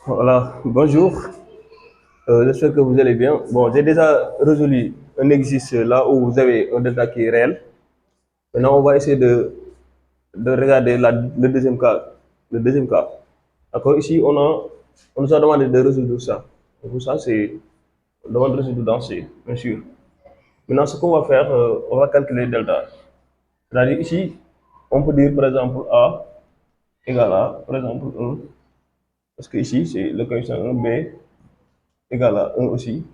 Voilà, bonjour. J'espère que vous allez bien. Bon, j'ai déjà résolu un exercice là où vous avez un delta qui est réel. Maintenant, on va essayer de regarder le deuxième cas. Le deuxième cas. D'accord? Ici, on nous a demandé de résoudre ça. Donc, ça, c'est, on demande de résoudre dans C, bien sûr. Maintenant, ce qu'on va faire, on va calculer delta. C'est-à-dire ici, on peut dire par exemple A égale à, par exemple, 1. Parce que ici, c'est le coefficient 1, B égale à 1 aussi.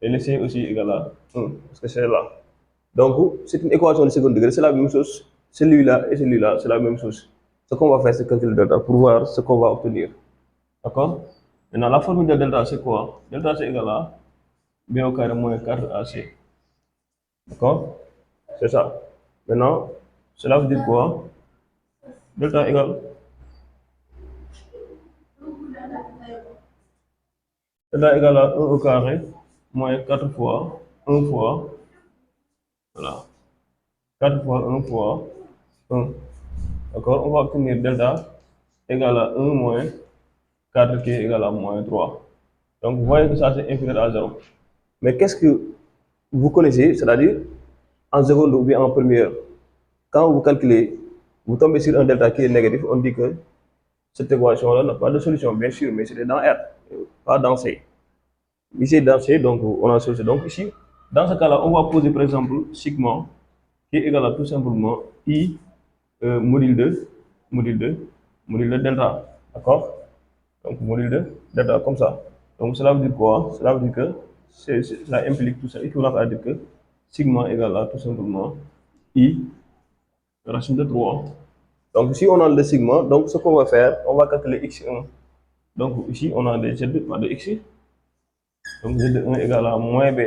Et le C aussi égale à 1, parce que c'est là. Donc, c'est une équation de second degré, c'est la même chose. Celui-là et celui-là, c'est la même chose. Ce qu'on va faire, c'est calculer delta pour voir ce qu'on va obtenir. D'accord? Maintenant, la formule de delta, c'est quoi? Delta, c'est égal à B au carré moins 4AC. D'accord? C'est ça. Maintenant, cela veut dire quoi? Delta égale. Delta égale à 1 au carré moins 4 fois 1 fois. Voilà. 4 fois 1 fois 1. D'accord? On va obtenir delta égale à 1 moins 4 qui est égal à moins 3. Donc, vous voyez que ça, c'est inférieur à 0. Mais qu'est-ce que vous connaissez? C'est-à-dire, en seconde ou bien en première, quand vous calculez, vous tombez sur un delta qui est négatif, on dit que cette équation-là n'a pas de solution, bien sûr, mais c'était dans R, pas dans C. Ici, dans C, donc on a solution. Donc, ici, dans ce cas-là, on va poser par exemple sigma qui est égal à tout simplement I module de, module de, module de delta. D'accord? Donc, module de delta comme ça. Donc, cela veut dire quoi? Cela veut dire que cela implique tout ça, équivalent à dire que sigma égale à tout simplement I racine de 3. Donc, si on a le sigma, donc ce qu'on va faire, on va calculer x1. Donc, ici, on a des z de x. Donc, z1 égale à moins b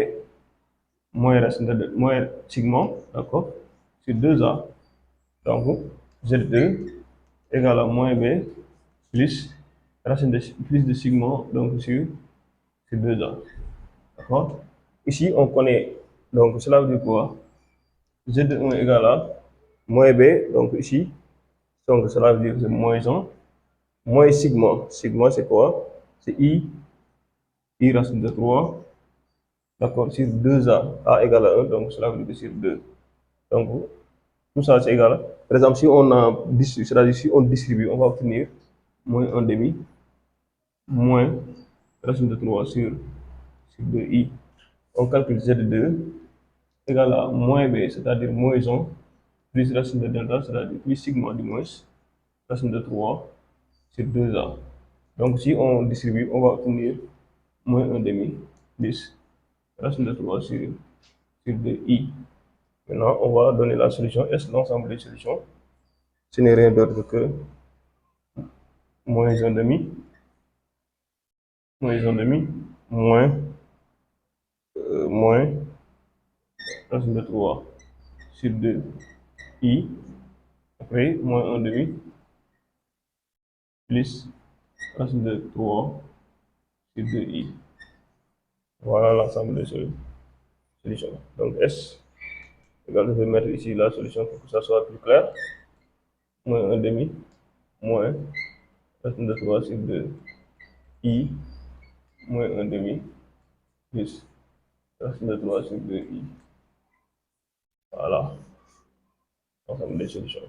moins racine de moins sigma, d'accord, sur 2a. Donc, z2 égale à moins b plus racine de plus de sigma, donc sur 2a. D'accord? Ici, on connaît, donc cela veut dire quoi? Z1 égale à moins B, donc ici, donc cela veut dire que c'est moins 1, moins sigma. Sigma, c'est quoi? C'est I racine de 3, d'accord, sur 2A. A égale à 1, donc cela veut dire que sur 2. Donc, tout ça, c'est égal. Par exemple, si on a c'est-à-dire si on distribue, on va obtenir moins 1 demi, moins racine de 3 sur 2i. On calcule Z2 égale à moins B, c'est-à-dire moins 1, plus racine de delta, c'est-à-dire plus sigma du moins, racine de 3 sur 2A. Donc si on distribue, on va obtenir moins 1 demi plus racine de 3 sur 2i. Maintenant, on va donner la solution S, l'ensemble des solutions. Ce n'est rien d'autre que moins 1 demi, moins moins racine de 3 sur 2i, après moins 1 demi, plus racine de 3 sur 2i. Voilà l'ensemble des solutions. Donc S, je vais mettre ici la solution pour que ça soit plus clair. Moins 1 demi, moins racine de 3 sur 2i, moins 1 demi, plus racine de 3 sur 2i. Voilà l'ensemble des solutions.